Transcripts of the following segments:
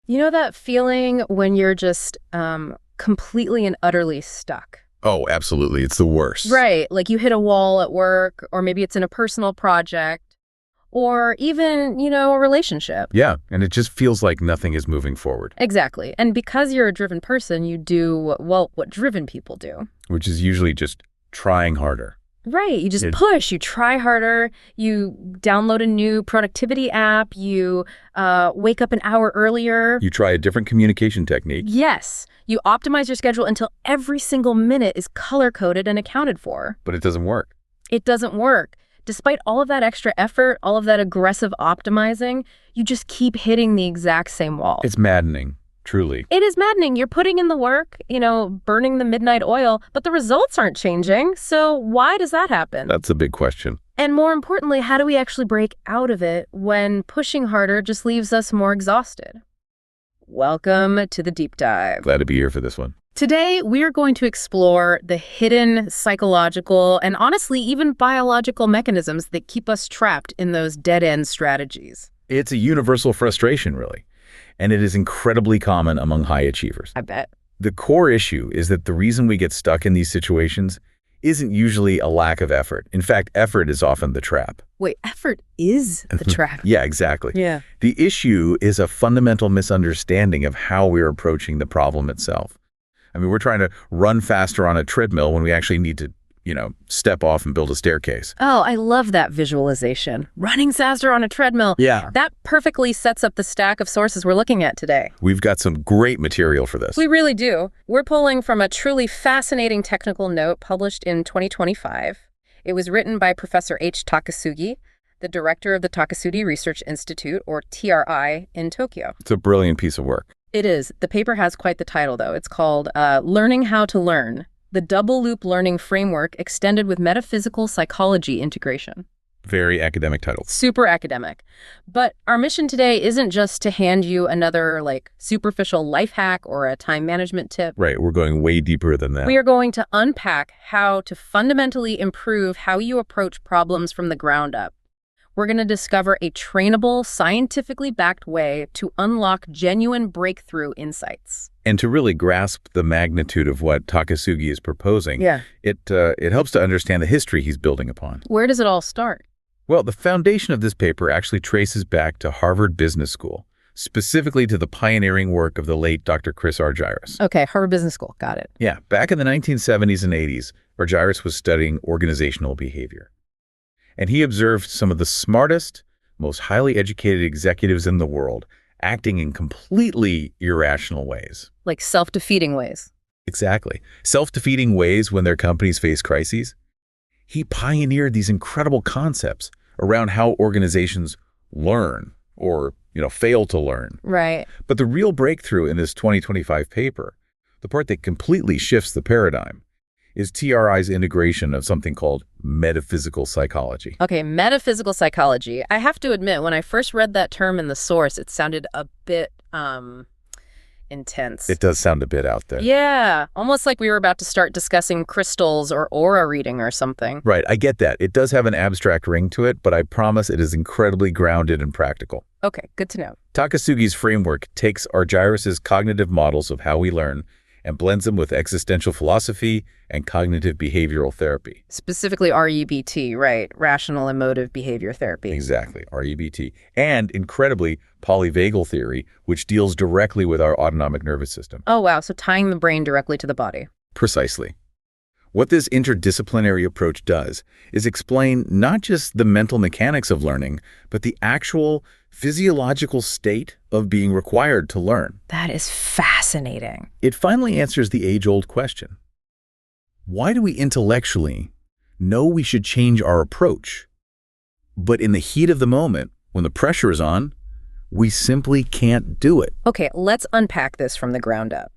You know that feeling when you're just completely and utterly stuck? Oh, absolutely. It's the worst. Right. Like you hit a wall at work, or maybe it's in a personal project, or even, a relationship. Yeah, and it just feels like nothing is moving forward. Exactly. And because you're a driven person, you do, well, what driven people do. Which is usually just trying harder. Right. You just push, you try harder, you download a new productivity app, you wake up an hour earlier. You try a different communication technique. Yes. You optimize your schedule until every single minute is color-coded and accounted for. But it doesn't work. It doesn't work. Despite all of that extra effort, all of that aggressive optimizing, you just keep hitting the exact same wall. It's maddening. Truly. It is maddening. You're putting in the work, burning the midnight oil, but the results aren't changing. So why does that happen? That's a big question. And more importantly, how do we actually break out of it when pushing harder just leaves us more exhausted? Welcome to the deep dive. Glad to be here for this one. Today, we're going to explore the hidden psychological and honestly even biological mechanisms that keep us trapped in those dead-end strategies. It's a universal frustration, really. And it is incredibly common among high achievers. I bet. The core issue is that the reason we get stuck in these situations isn't usually a lack of effort. In fact, effort is often the trap. Wait, effort is the trap? Yeah, exactly. Yeah. The issue is a fundamental misunderstanding of how we're approaching the problem itself. I mean, we're trying to run faster on a treadmill when we actually need to, step off and build a staircase. Oh, I love that visualization. Running faster on a treadmill. Yeah. That perfectly sets up the stack of sources we're looking at today. We've got some great material for this. We really do. We're pulling from a truly fascinating technical note published in 2025. It was written by Professor H. Takasugi, the director of the Takasugi Research Institute, or TRI, in Tokyo. It's a brilliant piece of work. It is. The paper has quite the title, though. It's called Learning How to Learn, the Double-Loop Learning Framework Extended with Metaphysical Psychology Integration. Very academic title. Super academic. But our mission today isn't just to hand you another, superficial life hack or a time management tip. Right. We're going way deeper than that. We are going to unpack how to fundamentally improve how you approach problems from the ground up. We're going to discover a trainable, scientifically backed way to unlock genuine breakthrough insights. And to really grasp the magnitude of what Takasugi is proposing, it helps to understand the history he's building upon. Where does it all start? Well, the foundation of this paper actually traces back to Harvard Business School, specifically to the pioneering work of the late Dr. Chris Argyris. Okay, Harvard Business School. Got it. Yeah, back in the 1970s and 80s, Argyris was studying organizational behavior. And he observed some of the smartest, most highly educated executives in the world acting in completely irrational ways. Like self-defeating ways. Exactly. Self-defeating ways when their companies face crises. He pioneered these incredible concepts around how organizations learn or, fail to learn. Right. But the real breakthrough in this 2025 paper, the part that completely shifts the paradigm, is TRI's integration of something called metaphysical psychology. Okay, metaphysical psychology. I have to admit, when I first read that term in the source, it sounded a bit intense. It does sound a bit out there. Yeah, almost like we were about to start discussing crystals or aura reading or something. Right, I get that. It does have an abstract ring to it, but I promise it is incredibly grounded and practical. Okay, good to know. Takasugi's framework takes Argyris's cognitive models of how we learn and blends them with existential philosophy and cognitive behavioral therapy. Specifically REBT, right? Rational Emotive Behavior Therapy. Exactly, REBT. And, incredibly, polyvagal theory, which deals directly with our autonomic nervous system. Oh, wow. So tying the brain directly to the body. Precisely. What this interdisciplinary approach does is explain not just the mental mechanics of learning, but the actual physiological state of being required to learn. That is fascinating. It finally answers the age-old question. Why do we intellectually know we should change our approach, but in the heat of the moment, when the pressure is on, we simply can't do it? Okay, let's unpack this from the ground up.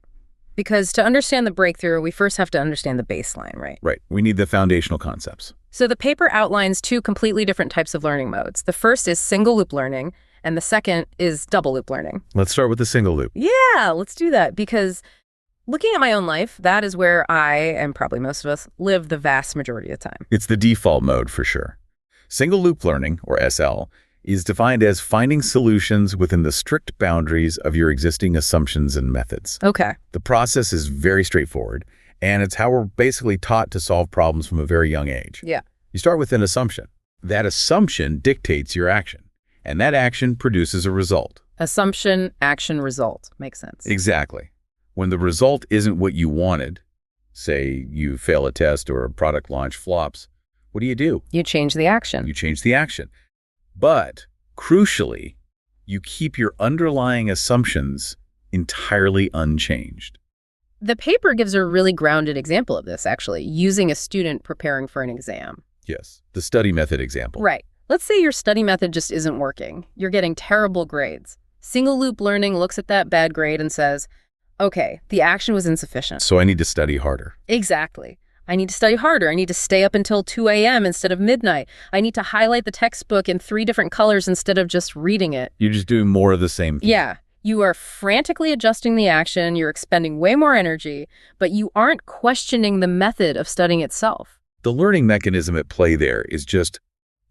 Because to understand the breakthrough, we first have to understand the baseline, right? Right. We need the foundational concepts. So the paper outlines two completely different types of learning modes. The first is single-loop learning, and the second is double-loop learning. Let's start with the single loop. Yeah, let's do that. Because looking at my own life, that is where I, and probably most of us, live the vast majority of the time. It's the default mode for sure. Single loop learning, or SL, is defined as finding solutions within the strict boundaries of your existing assumptions and methods. Okay. The process is very straightforward, and it's how we're basically taught to solve problems from a very young age. Yeah. You start with an assumption. That assumption dictates your action, and that action produces a result. Assumption, action, result. Makes sense. Exactly. When the result isn't what you wanted, say you fail a test or a product launch flops, what do? You change the action. You change the action. But, crucially, you keep your underlying assumptions entirely unchanged. The paper gives a really grounded example of this, actually, using a student preparing for an exam. Yes, the study method example. Right. Let's say your study method just isn't working. You're getting terrible grades. Single loop learning looks at that bad grade and says, okay, the action was insufficient. So I need to study harder. Exactly. I need to study harder. I need to stay up until 2 a.m. instead of midnight. I need to highlight the textbook in 3 different colors instead of just reading it. You're just doing more of the same thing. Yeah. You are frantically adjusting the action. You're expending way more energy, but you aren't questioning the method of studying itself. The learning mechanism at play there is just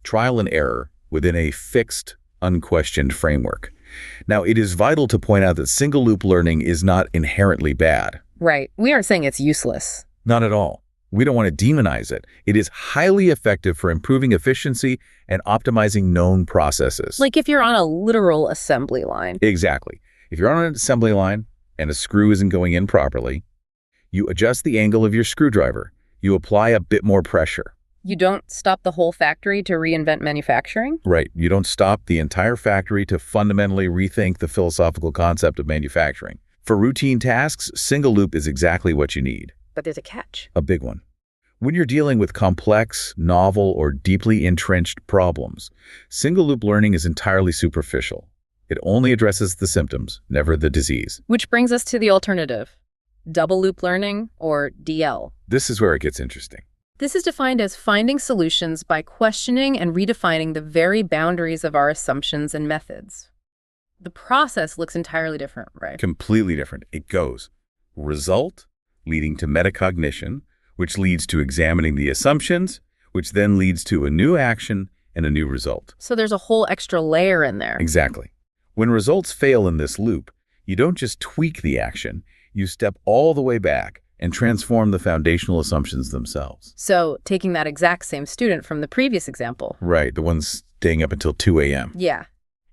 trial and error within a fixed, unquestioned framework. Now, it is vital to point out that single-loop learning is not inherently bad. Right. We aren't saying it's useless. Not at all. We don't want to demonize it. It is highly effective for improving efficiency and optimizing known processes. Like if you're on a literal assembly line. Exactly. If you're on an assembly line and a screw isn't going in properly, you adjust the angle of your screwdriver. You apply a bit more pressure. You don't stop the whole factory to reinvent manufacturing? Right. You don't stop the entire factory to fundamentally rethink the philosophical concept of manufacturing. For routine tasks, single loop is exactly what you need. But there's a catch. A big one. When you're dealing with complex, novel, or deeply entrenched problems, single-loop learning is entirely superficial. It only addresses the symptoms, never the disease. Which brings us to the alternative, double-loop learning, or DL. This is where it gets interesting. This is defined as finding solutions by questioning and redefining the very boundaries of our assumptions and methods. The process looks entirely different, right? Completely different. It goes result, leading to metacognition, which leads to examining the assumptions, which then leads to a new action and a new result. So there's a whole extra layer in there. Exactly. When results fail in this loop, you don't just tweak the action, you step all the way back and transform the foundational assumptions themselves. So taking that exact same student from the previous example. Right, the ones staying up until 2 a.m. Yeah.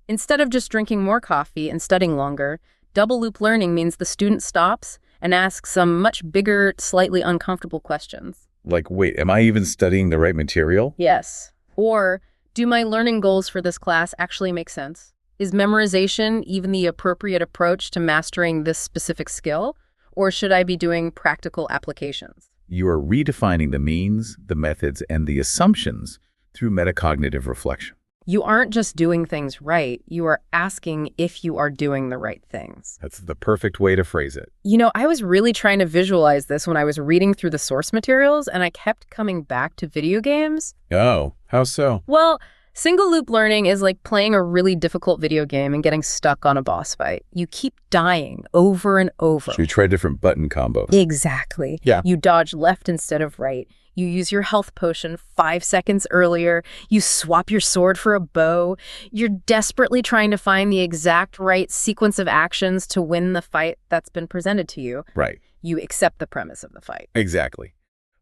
Instead of just drinking more coffee and studying longer, double loop learning means the student stops and asks some much bigger, slightly uncomfortable questions. Like, wait, am I even studying the right material? Yes. Or, do my learning goals for this class actually make sense? Is memorization even the appropriate approach to mastering this specific skill? Or should I be doing practical applications? You are redefining the means, the methods, and the assumptions through metacognitive reflection. You aren't just doing things right, you are asking if you are doing the right things. That's the perfect way to phrase it. You know, I was really trying to visualize this when I was reading through the source materials, and I kept coming back to video games. Oh, how so? Well, single loop learning is like playing a really difficult video game and getting stuck on a boss fight. You keep dying over and over. So you try different button combos. Exactly. Yeah. You dodge left instead of right. You use your health potion 5 seconds earlier. You swap your sword for a bow. You're desperately trying to find the exact right sequence of actions to win the fight that's been presented to you. Right. You accept the premise of the fight. Exactly.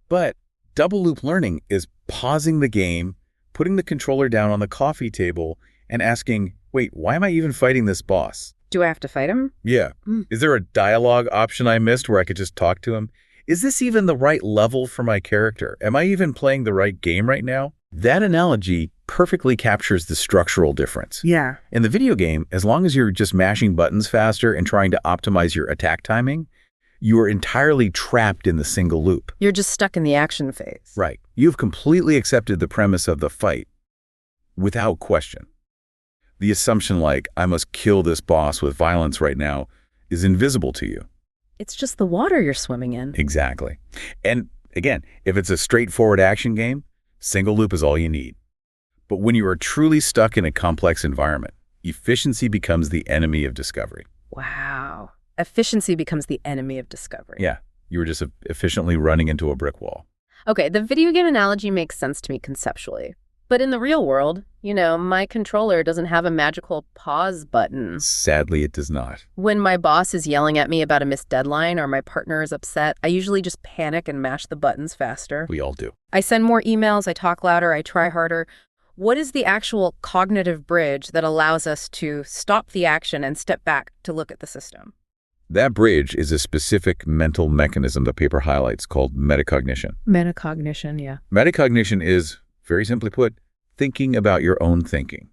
But double loop learning is pausing the game, putting the controller down on the coffee table, and asking, wait, why am I even fighting this boss? Do I have to fight him? Yeah. Is there a dialogue option I missed where I could just talk to him? Is this even the right level for my character? Am I even playing the right game right now? That analogy perfectly captures the structural difference. Yeah. In the video game, as long as you're just mashing buttons faster and trying to optimize your attack timing, you are entirely trapped in the single loop. You're just stuck in the action phase. Right. You've completely accepted the premise of the fight without question. The assumption like, I must kill this boss with violence right now, is invisible to you. It's just the water you're swimming in. Exactly. And again, if it's a straightforward action game, single loop is all you need. But when you are truly stuck in a complex environment, efficiency becomes the enemy of discovery. Wow. Efficiency becomes the enemy of discovery. Yeah, you were just efficiently running into a brick wall. Okay, the video game analogy makes sense to me conceptually. But in the real world, my controller doesn't have a magical pause button. Sadly, it does not. When my boss is yelling at me about a missed deadline or my partner is upset, I usually just panic and mash the buttons faster. We all do. I send more emails, I talk louder, I try harder. What is the actual cognitive bridge that allows us to stop the action and step back to look at the system? That bridge is a specific mental mechanism the paper highlights called metacognition. Metacognition, yeah. Metacognition is, very simply put, thinking about your own thinking.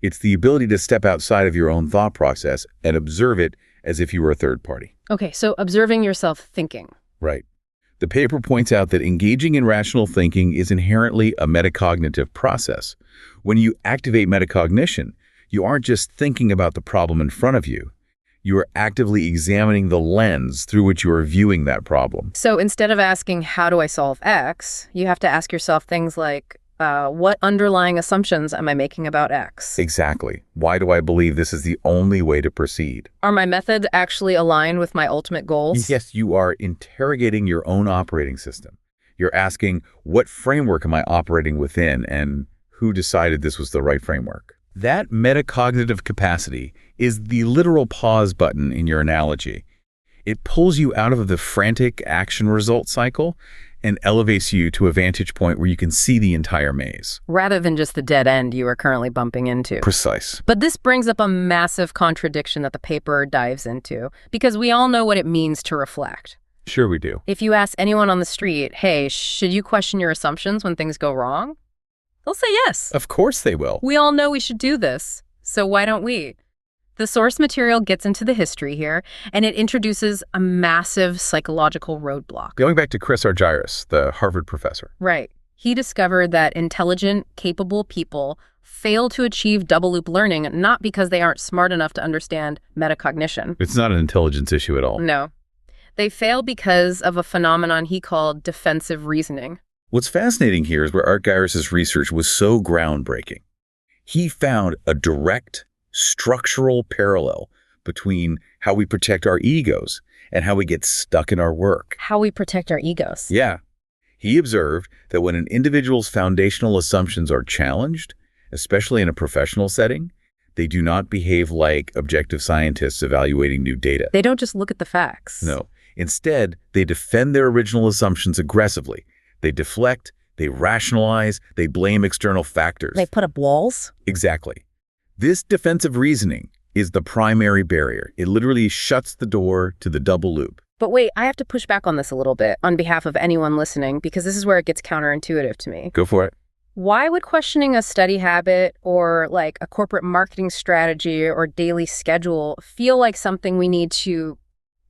It's the ability to step outside of your own thought process and observe it as if you were a third party. Okay, so observing yourself thinking. Right. The paper points out that engaging in rational thinking is inherently a metacognitive process. When you activate metacognition, you aren't just thinking about the problem in front of you. You are actively examining the lens through which you are viewing that problem. So instead of asking, how do I solve X, you have to ask yourself things like, what underlying assumptions am I making about X? Exactly. Why do I believe this is the only way to proceed? Are my methods actually aligned with my ultimate goals? Yes, you are interrogating your own operating system. You're asking, what framework am I operating within, and who decided this was the right framework? That metacognitive capacity is the literal pause button in your analogy. It pulls you out of the frantic action-result cycle and elevates you to a vantage point where you can see the entire maze. Rather than just the dead end you are currently bumping into. Precise. But this brings up a massive contradiction that the paper dives into, because we all know what it means to reflect. Sure we do. If you ask anyone on the street, hey, should you question your assumptions when things go wrong? They'll say yes. Of course they will. We all know we should do this, so why don't we? The source material gets into the history here, and it introduces a massive psychological roadblock. Going back to Chris Argyris, the Harvard professor. Right. He discovered that intelligent, capable people fail to achieve double-loop learning not because they aren't smart enough to understand metacognition. It's not an intelligence issue at all. No. They fail because of a phenomenon he called defensive reasoning. What's fascinating here is where Argyris' research was so groundbreaking. He found a direct structural parallel between how we protect our egos and how we get stuck in our work. How we protect our egos. Yeah. He observed that when an individual's foundational assumptions are challenged, especially in a professional setting, they do not behave like objective scientists evaluating new data. They don't just look at the facts. No. Instead, they defend their original assumptions aggressively. They deflect, they rationalize, they blame external factors. They put up walls? Exactly. This defensive reasoning is the primary barrier. It literally shuts the door to the double loop. But wait, I have to push back on this a little bit on behalf of anyone listening, because this is where it gets counterintuitive to me. Go for it. Why would questioning a study habit or like a corporate marketing strategy or daily schedule feel like something we need to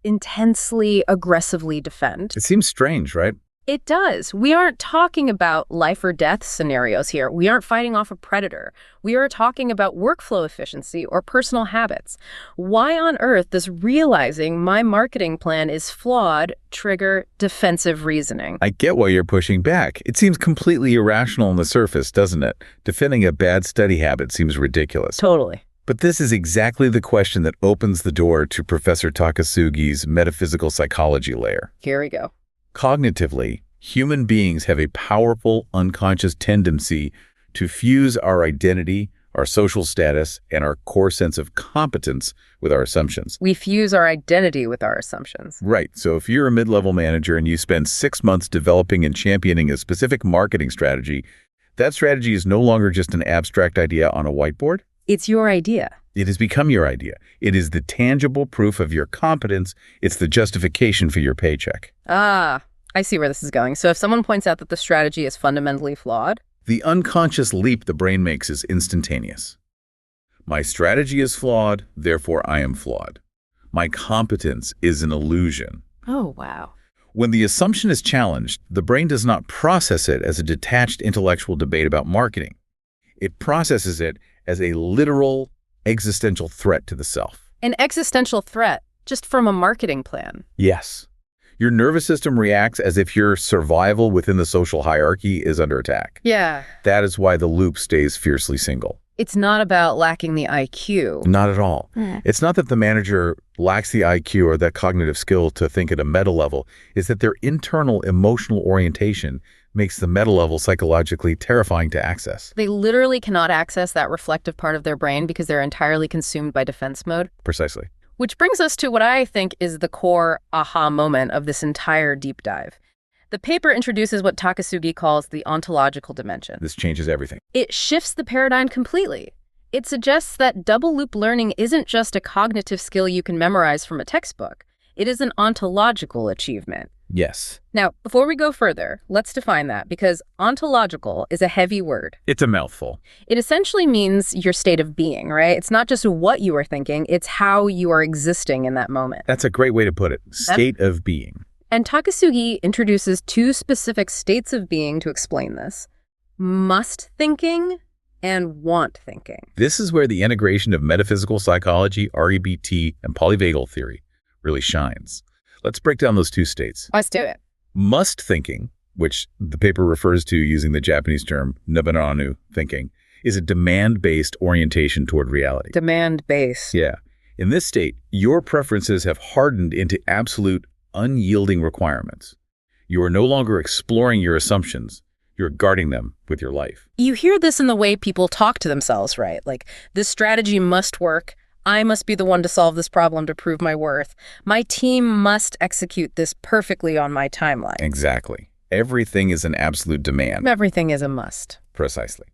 intensely, aggressively defend? It seems strange, right? It does. We aren't talking about life or death scenarios here. We aren't fighting off a predator. We are talking about workflow efficiency or personal habits. Why on earth does realizing my marketing plan is flawed trigger defensive reasoning? I get why you're pushing back. It seems completely irrational on the surface, doesn't it? Defending a bad study habit seems ridiculous. Totally. But this is exactly the question that opens the door to Professor Takasugi's metaphysical psychology layer. Here we go. Cognitively, human beings have a powerful unconscious tendency to fuse our identity, our social status, and our core sense of competence with our assumptions. We fuse our identity with our assumptions. Right. So if you're a mid-level manager and you spend 6 months developing and championing a specific marketing strategy, that strategy is no longer just an abstract idea on a whiteboard. It's your idea. It has become your idea. It is the tangible proof of your competence. It's the justification for your paycheck. Ah, I see where this is going. So if someone points out that the strategy is fundamentally flawed? The unconscious leap the brain makes is instantaneous. My strategy is flawed, therefore I am flawed. My competence is an illusion. Oh, wow. When the assumption is challenged, the brain does not process it as a detached intellectual debate about marketing. It processes it as a literal existential threat to the self. An existential threat, just from a marketing plan. Yes. Your nervous system reacts as if your survival within the social hierarchy is under attack. Yeah. That is why the loop stays fiercely single. It's not about lacking the IQ. Not at all. It's not that the manager lacks the IQ or that cognitive skill to think at a meta level. It's that their internal emotional orientation, makes the meta level psychologically terrifying to access. They literally cannot access that reflective part of their brain because they're entirely consumed by defense mode. Precisely. Which brings us to what I think is the core aha moment of this entire deep dive. The paper introduces what Takasugi calls the ontological dimension. This changes everything. It shifts the paradigm completely. It suggests that double-loop learning isn't just a cognitive skill you can memorize from a textbook. It is an ontological achievement. Yes. Now, before we go further, let's define that, because ontological is a heavy word. It's a mouthful. It essentially means your state of being, right? It's not just what you are thinking, it's how you are existing in that moment. That's a great way to put it. State of being. And Takasugi introduces two specific states of being to explain this: must thinking and want thinking. This is where the integration of metaphysical psychology, REBT, and polyvagal theory really shines. Let's break down those two states. Let's do it. Must thinking, which the paper refers to using the Japanese term nabananu thinking, is a demand-based orientation toward reality. Demand-based. Yeah. In this state, your preferences have hardened into absolute, unyielding requirements. You are no longer exploring your assumptions. You're guarding them with your life. You hear this in the way people talk to themselves, right? Like, this strategy must work. I must be the one to solve this problem to prove my worth. My team must execute this perfectly on my timeline. Exactly. Everything is an absolute demand. Everything is a must. Precisely.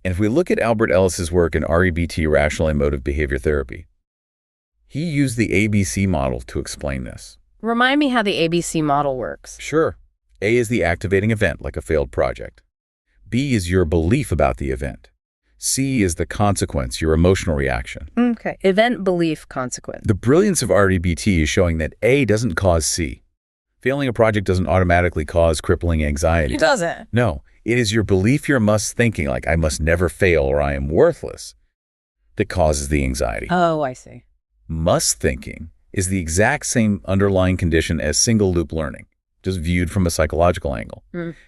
And if we look at Albert Ellis's work in REBT, Rational Emotive Behavior Therapy, he used the ABC model to explain this. Remind me how the ABC model works. Sure. A is the activating event, like a failed project. B is your belief about the event. C is the consequence, your emotional reaction. Okay. Event, belief, consequence. The brilliance of REBT is showing that A doesn't cause C. Failing a project doesn't automatically cause crippling anxiety. It doesn't. No. It is your belief, your must thinking, like I must never fail or I am worthless, that causes the anxiety. Oh, I see. Must thinking is the exact same underlying condition as single loop learning, just viewed from a psychological angle.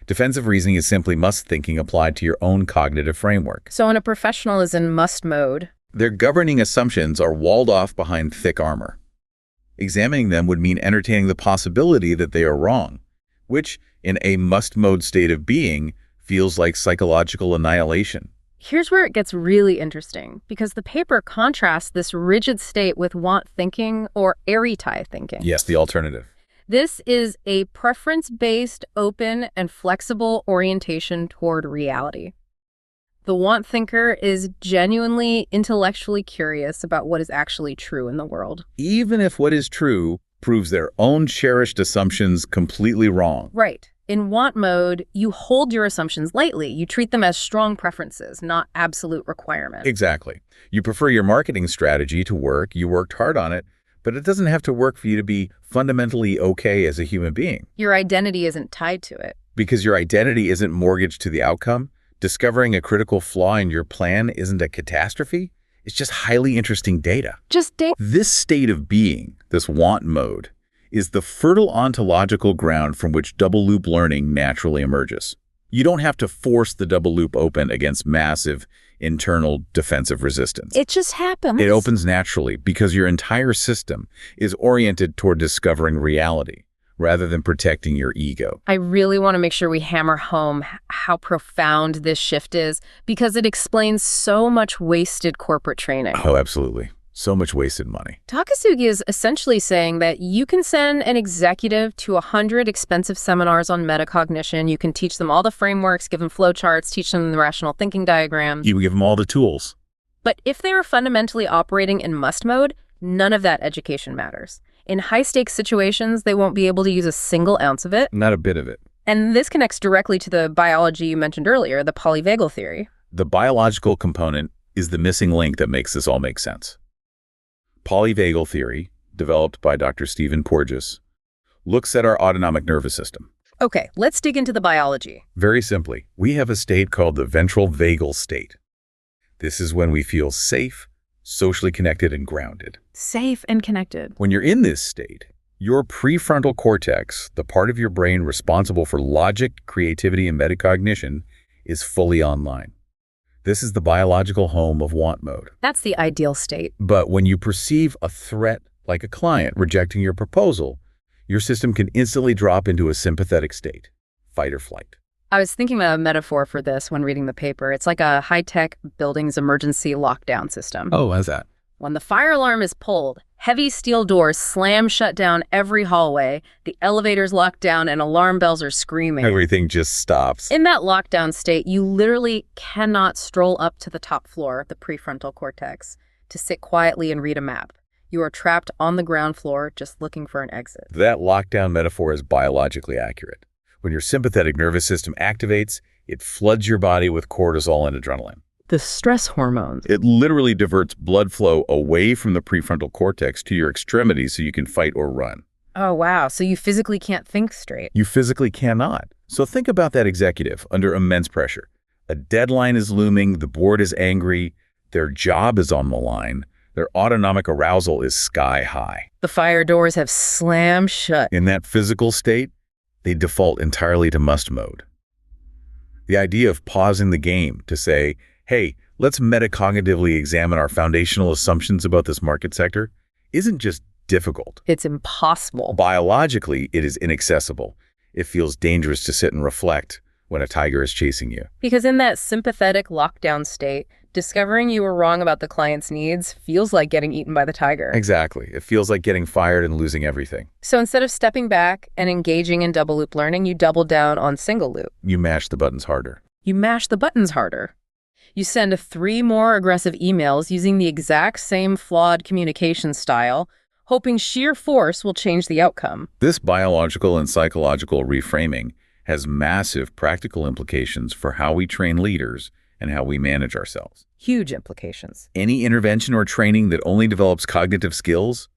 Defensive reasoning is simply must thinking applied to your own cognitive framework. So when a professional is in must mode, their governing assumptions are walled off behind thick armor. Examining them would mean entertaining the possibility that they are wrong, which, in a must mode state of being, feels like psychological annihilation. Here's where it gets really interesting, because the paper contrasts this rigid state with want thinking or eritai thinking. Yes, the alternative. This is a preference-based, open, and flexible orientation toward reality. The want thinker is genuinely intellectually curious about what is actually true in the world. Even if what is true proves their own cherished assumptions completely wrong. Right. In want mode, you hold your assumptions lightly. You treat them as strong preferences, not absolute requirements. Exactly. You prefer your marketing strategy to work. You worked hard on it, but it doesn't have to work for you to be fundamentally okay as a human being. Your identity isn't tied to it. Because your identity isn't mortgaged to the outcome, discovering a critical flaw in your plan isn't a catastrophe. It's just highly interesting data. This state of being, this want mode, is the fertile ontological ground from which double-loop learning naturally emerges. You don't have to force the double loop open against massive internal defensive resistance. It just happens. It opens naturally because your entire system is oriented toward discovering reality rather than protecting your ego. I really want to make sure we hammer home how profound this shift is, because it explains so much wasted corporate training. Oh, absolutely. So much wasted money. Takasugi is essentially saying that you can send an executive to 100 expensive seminars on metacognition. You can teach them all the frameworks, give them flowcharts, teach them the rational thinking diagrams. You give them all the tools. But if they are fundamentally operating in must mode, none of that education matters. In high-stakes situations, they won't be able to use a single ounce of it. Not a bit of it. And this connects directly to the biology you mentioned earlier, the polyvagal theory. The biological component is the missing link that makes this all make sense. Polyvagal theory, developed by Dr. Stephen Porges, looks at our autonomic nervous system. Okay, let's dig into the biology. Very simply, we have a state called the ventral vagal state. This is when we feel safe, socially connected, and grounded. Safe and connected. When you're in this state, your prefrontal cortex, the part of your brain responsible for logic, creativity, and metacognition, is fully online. This is the biological home of want mode. That's the ideal state. But when you perceive a threat, like a client rejecting your proposal, your system can instantly drop into a sympathetic state, fight or flight. I was thinking of a metaphor for this when reading the paper. It's like a high-tech building's emergency lockdown system. Oh, how's that? When the fire alarm is pulled, heavy steel doors slam shut down every hallway, the elevators lock down, and alarm bells are screaming. Everything just stops. In that lockdown state, you literally cannot stroll up to the top floor, the prefrontal cortex, to sit quietly and read a map. You are trapped on the ground floor just looking for an exit. That lockdown metaphor is biologically accurate. When your sympathetic nervous system activates, it floods your body with cortisol and adrenaline. The stress hormones. It literally diverts blood flow away from the prefrontal cortex to your extremities so you can fight or run. Oh, wow. So you physically can't think straight. You physically cannot. So think about that executive under immense pressure. A deadline is looming, the board is angry, their job is on the line, their autonomic arousal is sky high. The fire doors have slammed shut. In that physical state, they default entirely to must mode. The idea of pausing the game to say, hey, let's metacognitively examine our foundational assumptions about this market sector isn't just difficult. It's impossible. Biologically, it is inaccessible. It feels dangerous to sit and reflect when a tiger is chasing you. Because in that sympathetic lockdown state, discovering you were wrong about the client's needs feels like getting eaten by the tiger. Exactly. It feels like getting fired and losing everything. So instead of stepping back and engaging in double loop learning, you double down on single loop. You mash the buttons harder. You mash the buttons harder. You send 3 more aggressive emails using the exact same flawed communication style, hoping sheer force will change the outcome. This biological and psychological reframing has massive practical implications for how we train leaders and how we manage ourselves. Huge implications. Any intervention or training that only develops cognitive skills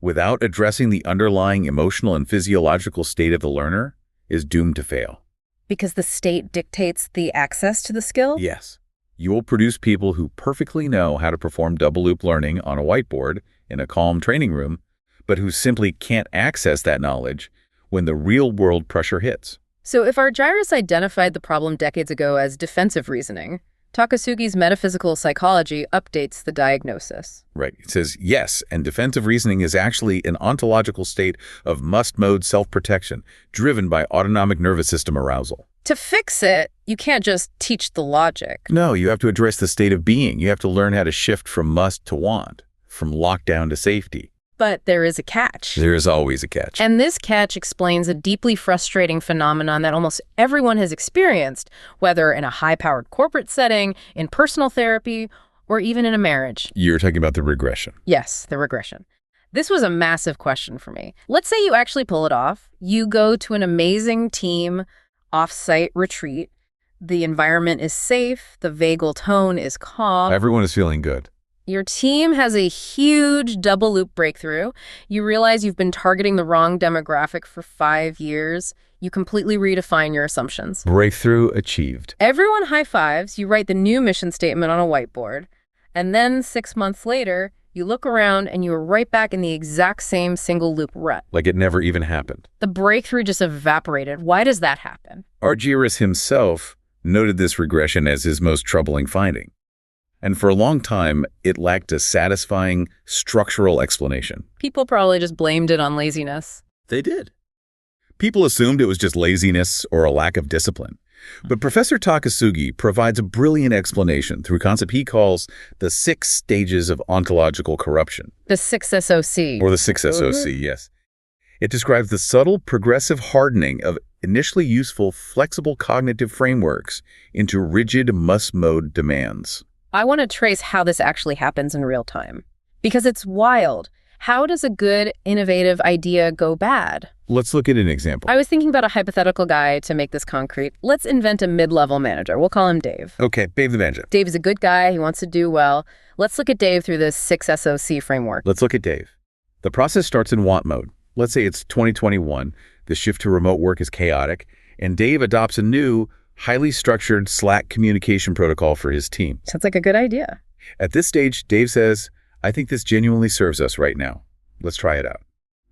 without addressing the underlying emotional and physiological state of the learner is doomed to fail. Because the state dictates the access to the skill? Yes. You will produce people who perfectly know how to perform double loop learning on a whiteboard in a calm training room, but who simply can't access that knowledge when the real world pressure hits. So if our gyrus identified the problem decades ago as defensive reasoning, Takasugi's Metaphysical Psychology updates the diagnosis. Right. It says, yes, and defensive reasoning is actually an ontological state of must-mode self-protection driven by autonomic nervous system arousal. To fix it, you can't just teach the logic. No, you have to address the state of being. You have to learn how to shift from must to want, from lockdown to safety. But there is a catch. There is always a catch. And this catch explains a deeply frustrating phenomenon that almost everyone has experienced, whether in a high-powered corporate setting, in personal therapy, or even in a marriage. You're talking about the regression. Yes, the regression. This was a massive question for me. Let's say you actually pull it off. You go to an amazing team off-site retreat. The environment is safe. The vagal tone is calm. Everyone is feeling good. Your team has a huge double loop breakthrough. You realize you've been targeting the wrong demographic for 5 years. You completely redefine your assumptions. Breakthrough achieved. Everyone high fives. You write the new mission statement on a whiteboard. And then 6 months later, you look around and you are right back in the exact same single loop rut. Like it never even happened. The breakthrough just evaporated. Why does that happen? Argyris himself noted this regression as his most troubling finding. And for a long time, it lacked a satisfying structural explanation. People probably just blamed it on laziness. They did. People assumed it was just laziness or a lack of discipline. But Professor Takasugi provides a brilliant explanation through a concept he calls the 6 stages of ontological corruption. The 6 SOC. Or the 6 SOC, yes. It describes the subtle progressive hardening of initially useful flexible cognitive frameworks into rigid must-mode demands. I want to trace how this actually happens in real time. Because it's wild. How does a good, innovative idea go bad? Let's look at an example. I was thinking about a hypothetical guy to make this concrete. Let's invent a mid-level manager. We'll call him Dave. Okay, Dave the manager. Dave is a good guy. He wants to do well. Let's look at Dave through this 6 SOC framework. Let's look at Dave. The process starts in want mode. Let's say it's 2021. The shift to remote work is chaotic, and Dave adopts a new, highly structured Slack communication protocol for his team. Sounds like a good idea. At this stage, Dave says, I think this genuinely serves us right now. Let's try it out.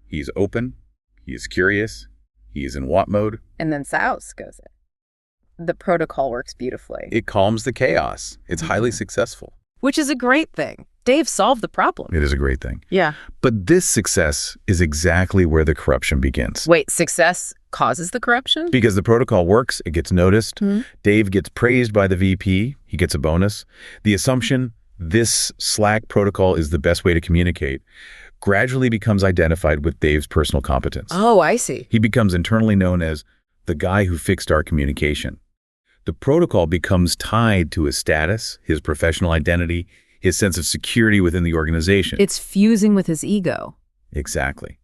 He's open. He is curious. He is in want mode. And then Souse goes in. The protocol works beautifully. It calms the chaos. It's highly successful. Which is a great thing. Dave solved the problem. It is a great thing. Yeah. But this success is exactly where the corruption begins. Wait, success causes the corruption? Because the protocol works, it gets noticed. Dave gets praised by the VP, he gets a bonus. The assumption this Slack protocol is the best way to communicate gradually becomes identified with Dave's personal competence. Oh, I see. He becomes internally known as the guy who fixed our communication. The protocol becomes tied to his status, his professional identity, his sense of security within the organization. It's fusing with his ego. Exactly.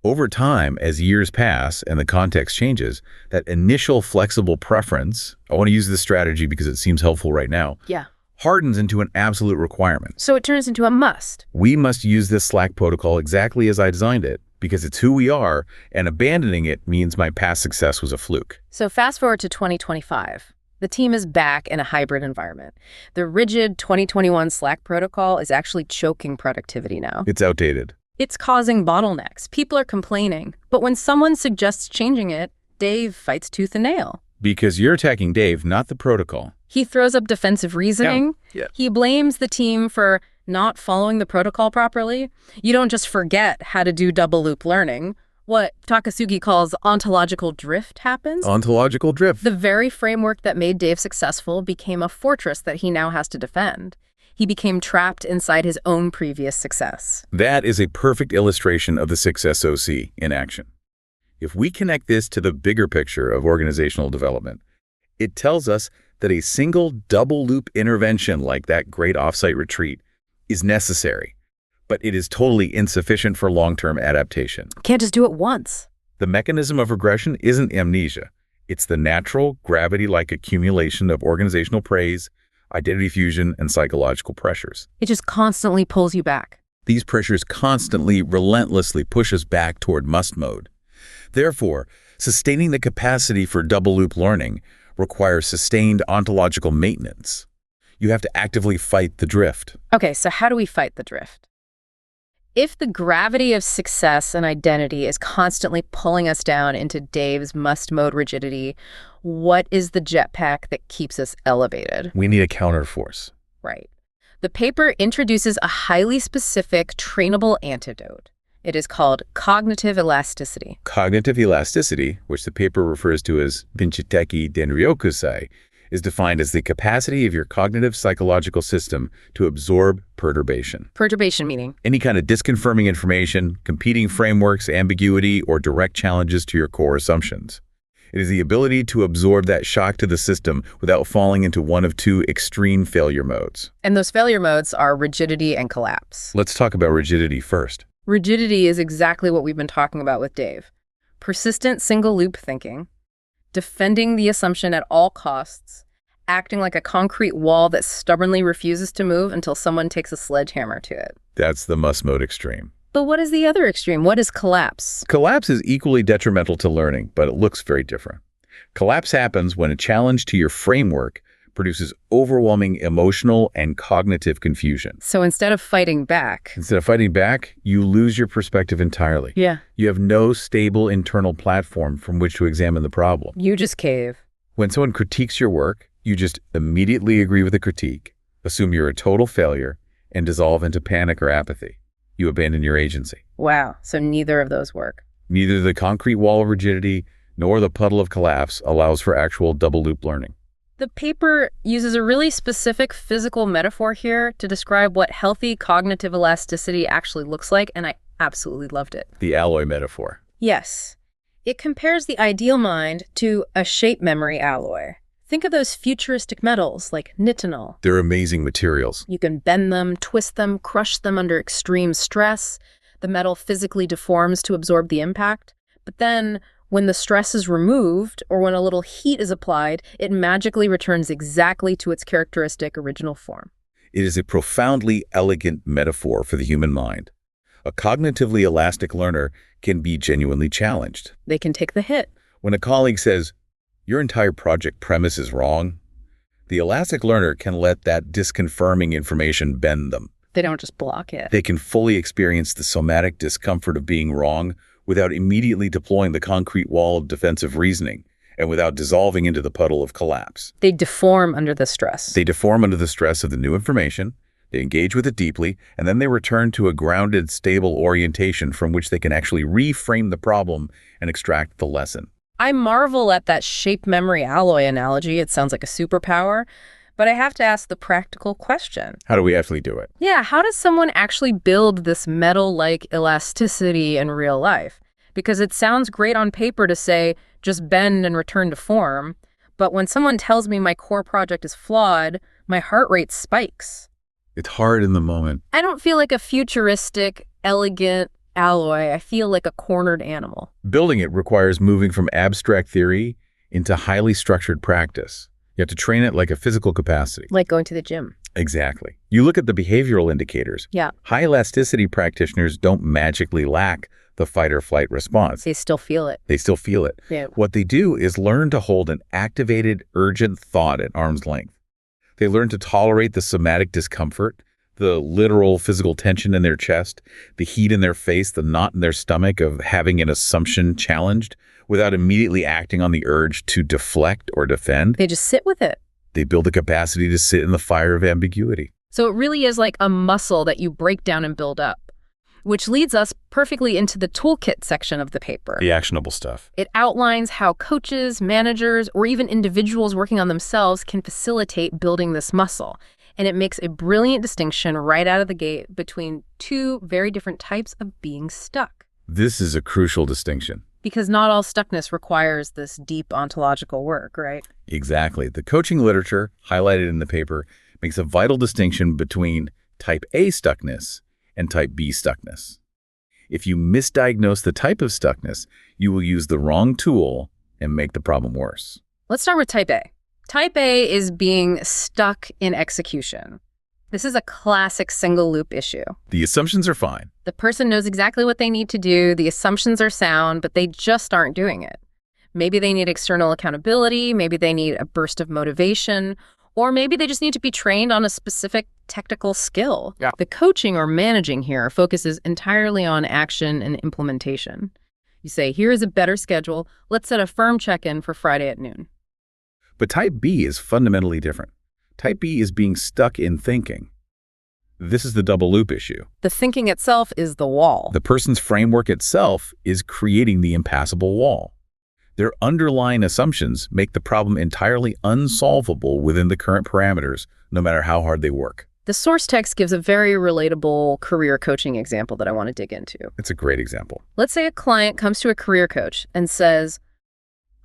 Over time, as years pass and the context changes, that initial flexible preference, I want to use this strategy because it seems helpful right now, Yeah. hardens into an absolute requirement. So it turns into a must. We must use this Slack protocol exactly as I designed it because it's who we are, and abandoning it means my past success was a fluke. So fast forward to 2025. The team is back in a hybrid environment. The rigid 2021 Slack protocol is actually choking productivity now. It's outdated. It's causing bottlenecks. People are complaining. But when someone suggests changing it, Dave fights tooth and nail. Because you're attacking Dave, not the protocol. He throws up defensive reasoning. Yeah. He blames the team for not following the protocol properly. You don't just forget how to do double loop learning. What Takasugi calls ontological drift happens. Ontological drift. The very framework that made Dave successful became a fortress that he now has to defend. He became trapped inside his own previous success. That is a perfect illustration of the 6SOC in action. If we connect this to the bigger picture of organizational development, it tells us that a single double-loop intervention like that great offsite retreat is necessary, but it is totally insufficient for long-term adaptation. Can't just do it once. The mechanism of regression isn't amnesia. It's the natural, gravity-like accumulation of organizational praise, identity fusion, and psychological pressures. It just constantly pulls you back. These pressures constantly, relentlessly push us back toward must mode. Therefore, sustaining the capacity for double-loop learning requires sustained ontological maintenance. You have to actively fight the drift. Okay, so how do we fight the drift? If the gravity of success and identity is constantly pulling us down into Dave's must-mode rigidity, what is the jetpack that keeps us elevated? We need a counterforce. Right. The paper introduces a highly specific, trainable antidote. It is called cognitive elasticity. Cognitive elasticity, which the paper refers to as Binchiteki Denryokusai, is defined as the capacity of your cognitive psychological system to absorb perturbation. Perturbation meaning? Any kind of disconfirming information, competing frameworks, ambiguity, or direct challenges to your core assumptions. It is the ability to absorb that shock to the system without falling into one of two extreme failure modes. And those failure modes are rigidity and collapse. Let's talk about rigidity first. Rigidity is exactly what we've been talking about with Dave. Persistent single-loop thinking, defending the assumption at all costs, acting like a concrete wall that stubbornly refuses to move until someone takes a sledgehammer to it. That's the must mode extreme. But what is the other extreme? What is collapse? Collapse is equally detrimental to learning, but it looks very different. Collapse happens when a challenge to your framework produces overwhelming emotional and cognitive confusion. So instead of fighting back, you lose your perspective entirely. Yeah. You have no stable internal platform from which to examine the problem. You just cave. When someone critiques your work, you just immediately agree with the critique, assume you're a total failure, and dissolve into panic or apathy. You abandon your agency. Wow, so neither of those work. Neither the concrete wall of rigidity nor the puddle of collapse allows for actual double-loop learning. The paper uses a really specific physical metaphor here to describe what healthy cognitive elasticity actually looks like, and I absolutely loved it. The alloy metaphor. Yes. It compares the ideal mind to a shape memory alloy. Think of those futuristic metals like nitinol. They're amazing materials. You can bend them, twist them, crush them under extreme stress. The metal physically deforms to absorb the impact. But then, when the stress is removed, or when a little heat is applied, it magically returns exactly to its characteristic original form. It is a profoundly elegant metaphor for the human mind. A cognitively elastic learner can be genuinely challenged. They can take the hit. When a colleague says, "Your entire project premise is wrong," the elastic learner can let that disconfirming information bend them. They don't just block it. They can fully experience the somatic discomfort of being wrong without immediately deploying the concrete wall of defensive reasoning and without dissolving into the puddle of collapse. They deform under the stress. They deform under the stress of the new information, they engage with it deeply, and then they return to a grounded, stable orientation from which they can actually reframe the problem and extract the lesson. I marvel at that shape memory alloy analogy. It sounds like a superpower. But I have to ask the practical question. How do we actually do it? Yeah, how does someone actually build this metal-like elasticity in real life? Because it sounds great on paper to say, just bend and return to form. But when someone tells me my core project is flawed, my heart rate spikes. It's hard in the moment. I don't feel like a futuristic, elegant alloy. I feel like a cornered animal. Building it requires moving from abstract theory into highly structured practice. You have to train it like a physical capacity. Like going to the gym. Exactly. You look at the behavioral indicators. Yeah. High elasticity practitioners don't magically lack the fight or flight response. They still feel it. They still feel it. Yeah. What they do is learn to hold an activated, urgent thought at arm's length. They learn to tolerate the somatic discomfort, the literal physical tension in their chest, the heat in their face, the knot in their stomach of having an assumption challenged without immediately acting on the urge to deflect or defend. They just sit with it. They build the capacity to sit in the fire of ambiguity. So it really is like a muscle that you break down and build up, which leads us perfectly into the toolkit section of the paper. The actionable stuff. It outlines how coaches, managers, or even individuals working on themselves can facilitate building this muscle. And it makes a brilliant distinction right out of the gate between two very different types of being stuck. This is a crucial distinction. Because not all stuckness requires this deep ontological work, right? Exactly. The coaching literature, highlighted in the paper, makes a vital distinction between type A stuckness and type B stuckness. If you misdiagnose the type of stuckness, you will use the wrong tool and make the problem worse. Let's start with type A. Type A is being stuck in execution. This is a classic single loop issue. The assumptions are fine. The person knows exactly what they need to do, the assumptions are sound, but they just aren't doing it. Maybe they need external accountability, maybe they need a burst of motivation, or maybe they just need to be trained on a specific technical skill. Yeah. The coaching or managing here focuses entirely on action and implementation. You say, here is a better schedule, let's set a firm check-in for Friday at noon. But type B is fundamentally different. Type B is being stuck in thinking. This is the double loop issue. The thinking itself is the wall. The person's framework itself is creating the impassable wall. Their underlying assumptions make the problem entirely unsolvable within the current parameters, no matter how hard they work. The source text gives a very relatable career coaching example that I want to dig into. It's a great example. Let's say a client comes to a career coach and says,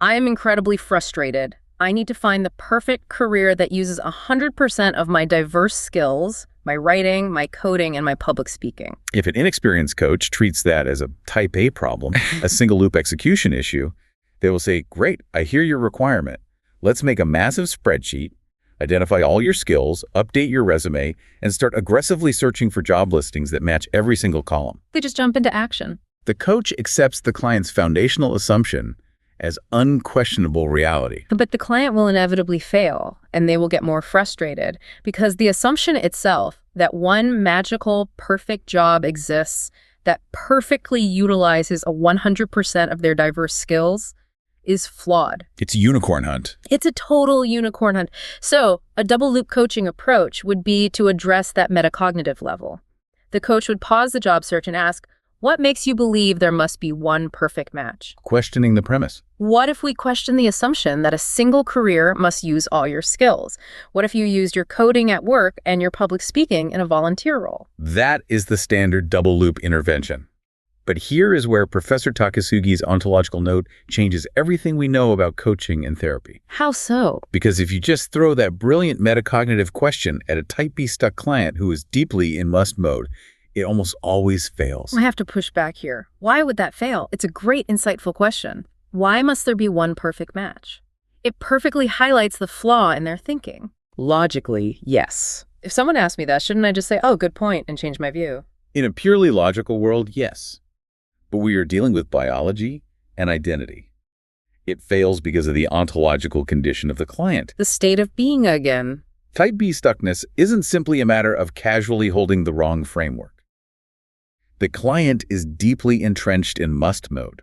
I am incredibly frustrated. I need to find the perfect career that uses 100% of my diverse skills, my writing, my coding, and my public speaking. If an inexperienced coach treats that as a type A problem, a single loop execution issue, they will say, great, I hear your requirement. Let's make a massive spreadsheet, identify all your skills, update your resume, and start aggressively searching for job listings that match every single column. They just jump into action. The coach accepts the client's foundational assumption as unquestionable reality. But the client will inevitably fail, and they will get more frustrated because the assumption itself that one magical, perfect job exists that perfectly utilizes 100% of their diverse skills is flawed. It's a unicorn hunt. It's a total unicorn hunt. So a double loop coaching approach would be to address that metacognitive level. The coach would pause the job search and ask, what makes you believe there must be one perfect match? Questioning the premise. What if we question the assumption that a single career must use all your skills? What if you used your coding at work and your public speaking in a volunteer role? That is the standard double loop intervention. But here is where Professor Takasugi's ontological note changes everything we know about coaching and therapy. How so? Because if you just throw that brilliant metacognitive question at a type B stuck client who is deeply in must mode, it almost always fails. I have to push back here. Why would that fail? It's a great, insightful question. Why must there be one perfect match? It perfectly highlights the flaw in their thinking. Logically, yes. If someone asked me that, shouldn't I just say, oh, good point, and change my view? In a purely logical world, yes. But we are dealing with biology and identity. It fails because of the ontological condition of the client. The state of being again. Type B stuckness isn't simply a matter of casually holding the wrong framework. The client is deeply entrenched in must mode.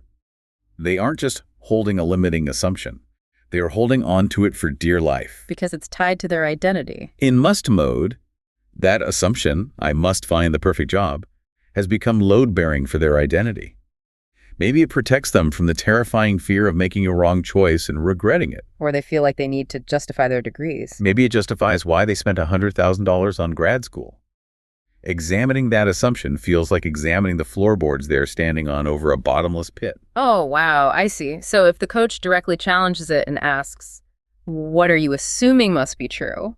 They aren't just holding a limiting assumption. They are holding on to it for dear life. Because it's tied to their identity. In must mode, that assumption, I must find the perfect job, has become load-bearing for their identity. Maybe it protects them from the terrifying fear of making a wrong choice and regretting it. Or they feel like they need to justify their degrees. Maybe it justifies why they spent $100,000 on grad school. Examining that assumption feels like examining the floorboards they're standing on over a bottomless pit. Oh, wow, I see. So if the coach directly challenges it and asks, what are you assuming must be true?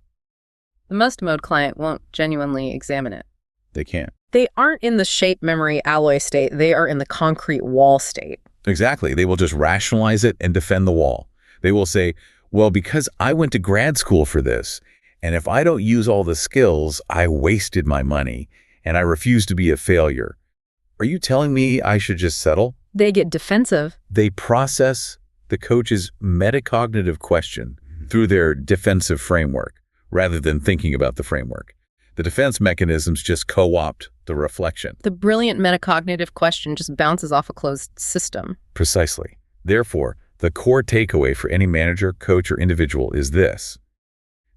The must-mode client won't genuinely examine it. They can't. They aren't in the shape memory alloy state. They are in the concrete wall state. Exactly. They will just rationalize it and defend the wall. They will say, well, because I went to grad school for this, and if I don't use all the skills, I wasted my money, and I refuse to be a failure. Are you telling me I should just settle? They get defensive. They process the coach's metacognitive question through their defensive framework, rather than thinking about the framework. The defense mechanisms just co-opt the reflection. The brilliant metacognitive question just bounces off a closed system. Precisely. Therefore, the core takeaway for any manager, coach, or individual is this.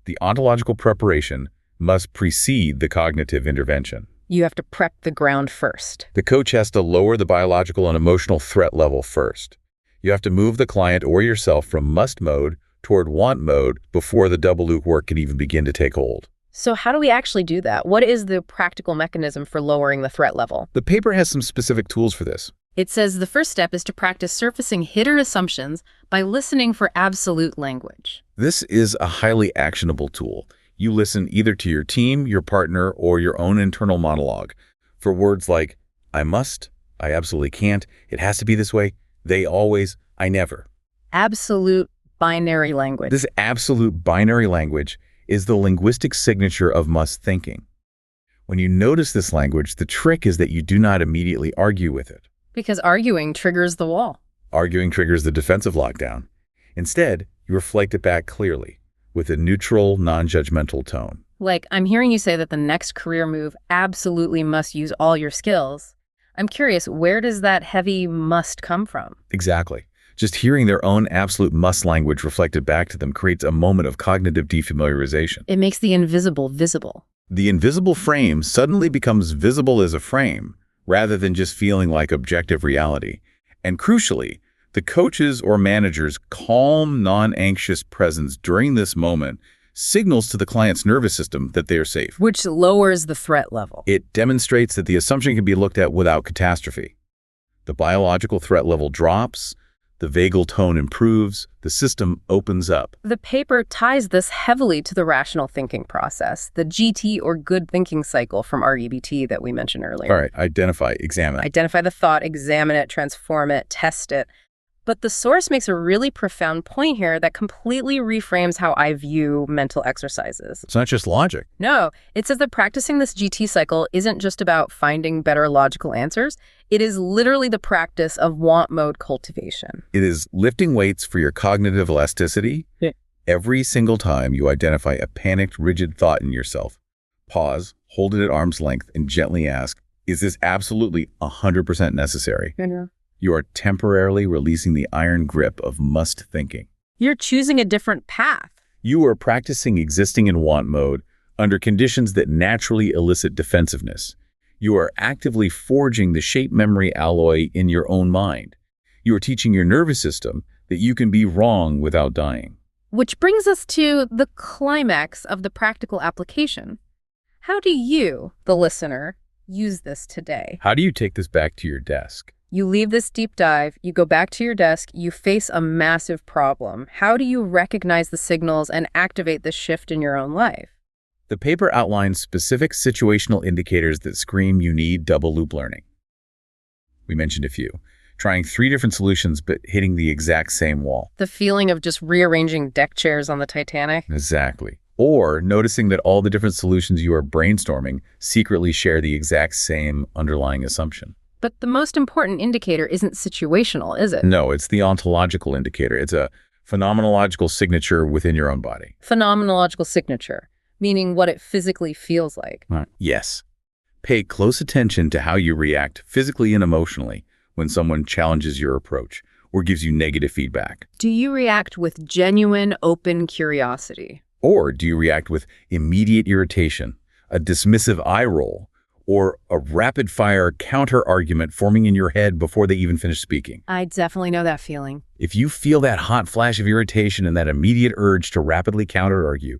The ontological preparation must precede the cognitive intervention. You have to prep the ground first. The coach has to lower the biological and emotional threat level first. You have to move the client or yourself from must mode toward want mode before the double loop work can even begin to take hold. So how do we actually do that? What is the practical mechanism for lowering the threat level? The paper has some specific tools for this. It says the first step is to practice surfacing hidden assumptions by listening for absolute language. This is a highly actionable tool. You listen either to your team, your partner, or your own internal monologue for words like, I must, I absolutely can't, it has to be this way, they always, I never. Absolute binary language. This absolute binary language is the linguistic signature of must thinking. When you notice this language, the trick is that you do not immediately argue with it. Because arguing triggers the wall. Arguing triggers the defensive lockdown. Instead, you reflect it back clearly, with a neutral, non-judgmental tone. Like, I'm hearing you say that the next career move absolutely must use all your skills. I'm curious, where does that heavy must come from? Exactly. Just hearing their own absolute must language reflected back to them creates a moment of cognitive defamiliarization. It makes the invisible visible. The invisible frame suddenly becomes visible as a frame, rather than just feeling like objective reality. And crucially, the coach's or manager's calm, non-anxious presence during this moment signals to the client's nervous system that they are safe. Which lowers the threat level. It demonstrates that the assumption can be looked at without catastrophe. The biological threat level drops, the vagal tone improves, the system opens up. The paper ties this heavily to the rational thinking process, the GT or good thinking cycle from REBT that we mentioned earlier. All right, identify, examine. Identify the thought, examine it, transform it, test it. But the source makes a really profound point here that completely reframes how I view mental exercises. It's not just logic. No, it says that practicing this GT cycle isn't just about finding better logical answers. It is literally the practice of want mode cultivation. It is lifting weights for your cognitive elasticity. Yeah. Every single time you identify a panicked, rigid thought in yourself, pause, hold it at arm's length, and gently ask, is this absolutely 100% necessary? Yeah. You are temporarily releasing the iron grip of must thinking. You're choosing a different path. You are practicing existing in want mode under conditions that naturally elicit defensiveness. You are actively forging the shape memory alloy in your own mind. You are teaching your nervous system that you can be wrong without dying. Which brings us to the climax of the practical application. How do you, the listener, use this today? How do you take this back to your desk? You leave this deep dive, you go back to your desk, you face a massive problem. How do you recognize the signals and activate the shift in your own life? The paper outlines specific situational indicators that scream you need double loop learning. We mentioned a few. Trying 3 different solutions but hitting the exact same wall. The feeling of just rearranging deck chairs on the Titanic? Exactly. Or noticing that all the different solutions you are brainstorming secretly share the exact same underlying assumption. But the most important indicator isn't situational, is it? No, it's the ontological indicator. It's a phenomenological signature within your own body. Phenomenological signature, meaning what it physically feels like. Yes. Pay close attention to how you react physically and emotionally when someone challenges your approach or gives you negative feedback. Do you react with genuine, open curiosity? Or do you react with immediate irritation, a dismissive eye roll, or a rapid-fire counter-argument forming in your head before they even finish speaking. I definitely know that feeling. If you feel that hot flash of irritation and that immediate urge to rapidly counter-argue,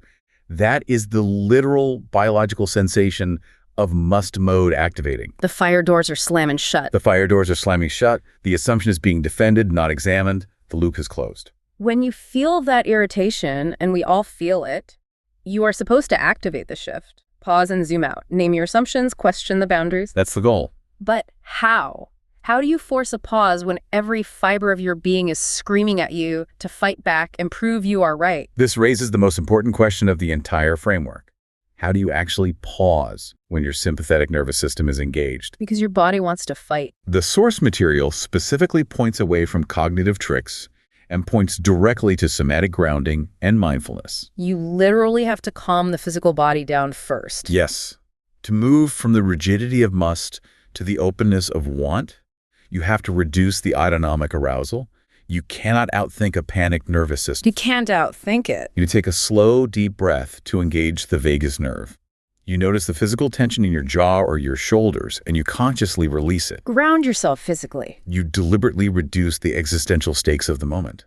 that is the literal biological sensation of must mode activating. The fire doors are slamming shut. The fire doors are slamming shut. The assumption is being defended, not examined. The loop is closed. When you feel that irritation, and we all feel it, you are supposed to activate the shift. Pause and zoom out. Name your assumptions, question the boundaries. That's the goal. But how? How do you force a pause when every fiber of your being is screaming at you to fight back and prove you are right? This raises the most important question of the entire framework. How do you actually pause when your sympathetic nervous system is engaged? Because your body wants to fight. The source material specifically points away from cognitive tricks and points directly to somatic grounding and mindfulness. You literally have to calm the physical body down first. Yes. To move from the rigidity of must to the openness of want, you have to reduce the autonomic arousal. You cannot outthink a panicked nervous system. You can't outthink it. You take a slow, deep breath to engage the vagus nerve. You notice the physical tension in your jaw or your shoulders, and you consciously release it. Ground yourself physically. You deliberately reduce the existential stakes of the moment.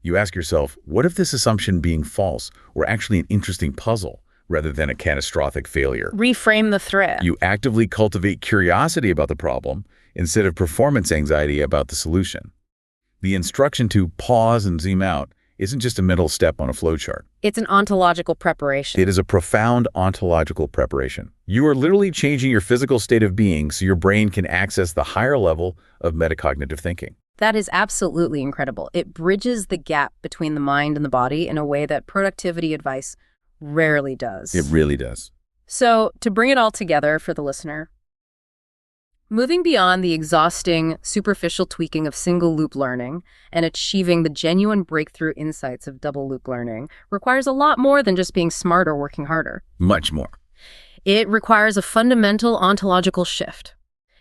You ask yourself, what if this assumption being false were actually an interesting puzzle rather than a catastrophic failure? Reframe the threat. You actively cultivate curiosity about the problem instead of performance anxiety about the solution. The instruction to pause and zoom out isn't just a mental step on a flowchart. It's an ontological preparation. It is a profound ontological preparation. You are literally changing your physical state of being so your brain can access the higher level of metacognitive thinking. That is absolutely incredible. It bridges the gap between the mind and the body in a way that productivity advice rarely does. It really does. So, to bring it all together for the listener, moving beyond the exhausting, superficial tweaking of single-loop learning and achieving the genuine breakthrough insights of double-loop learning requires a lot more than just being smart or working harder. Much more. It requires a fundamental ontological shift.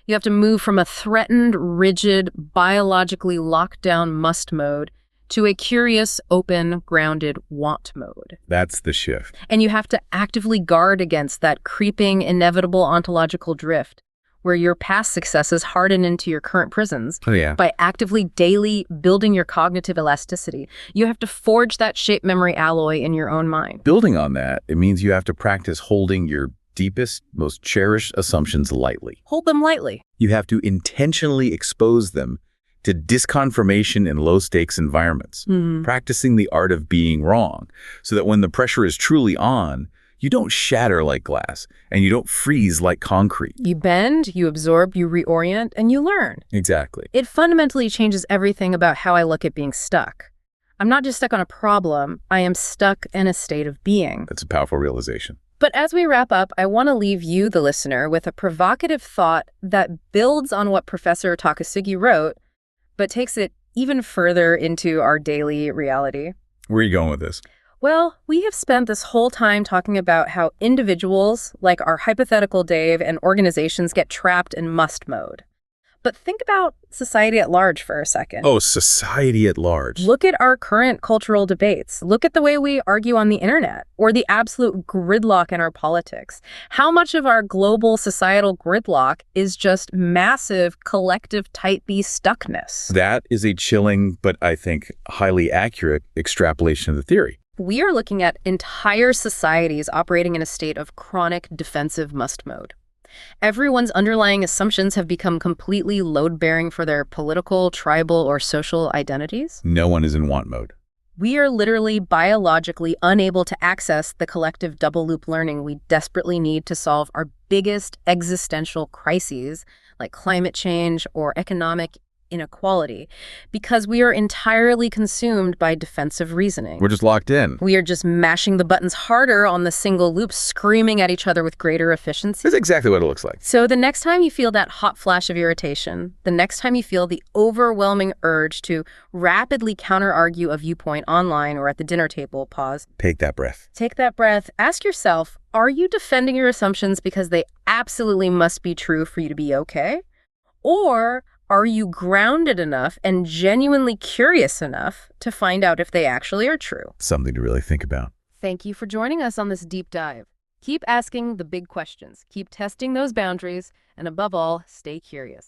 You have to move from a threatened, rigid, biologically locked-down must mode to a curious, open, grounded want mode. That's the shift. And you have to actively guard against that creeping, inevitable ontological drift where your past successes harden into your current prisons by actively daily building your cognitive elasticity. You have to forge that shape memory alloy in your own mind. Building on that, it means you have to practice holding your deepest, most cherished assumptions lightly. Hold them lightly. You have to intentionally expose them to disconfirmation in low-stakes environments, practicing the art of being wrong, so that when the pressure is truly on, you don't shatter like glass, and you don't freeze like concrete. You bend, you absorb, you reorient, and you learn. Exactly. It fundamentally changes everything about how I look at being stuck. I'm not just stuck on a problem, I am stuck in a state of being. That's a powerful realization. But as we wrap up, I want to leave you, the listener, with a provocative thought that builds on what Professor Takasugi wrote, but takes it even further into our daily reality. Where are you going with this? Well, we have spent this whole time talking about how individuals, like our hypothetical Dave, and organizations get trapped in must mode. But think about society at large for a second. Oh, society at large. Look at our current cultural debates. Look at the way we argue on the internet, or the absolute gridlock in our politics. How much of our global societal gridlock is just massive collective type B stuckness? That is a chilling, but I think highly accurate extrapolation of the theory. We are looking at entire societies operating in a state of chronic defensive must mode. Everyone's underlying assumptions have become completely load-bearing for their political, tribal, or social identities. No one is in want mode. We are literally biologically unable to access the collective double-loop learning we desperately need to solve our biggest existential crises, like climate change or economic inequality, because we are entirely consumed by defensive reasoning. We're just locked in. We are just mashing the buttons harder on the single loop, screaming at each other with greater efficiency. That's exactly what it looks like. So the next time you feel that hot flash of irritation, the next time you feel the overwhelming urge to rapidly counter-argue a viewpoint online or at the dinner table, pause. Take that breath. Take that breath. Ask yourself, are you defending your assumptions because they absolutely must be true for you to be okay? Or are you grounded enough and genuinely curious enough to find out if they actually are true? Something to really think about. Thank you for joining us on this deep dive. Keep asking the big questions, keep testing those boundaries, and above all, stay curious.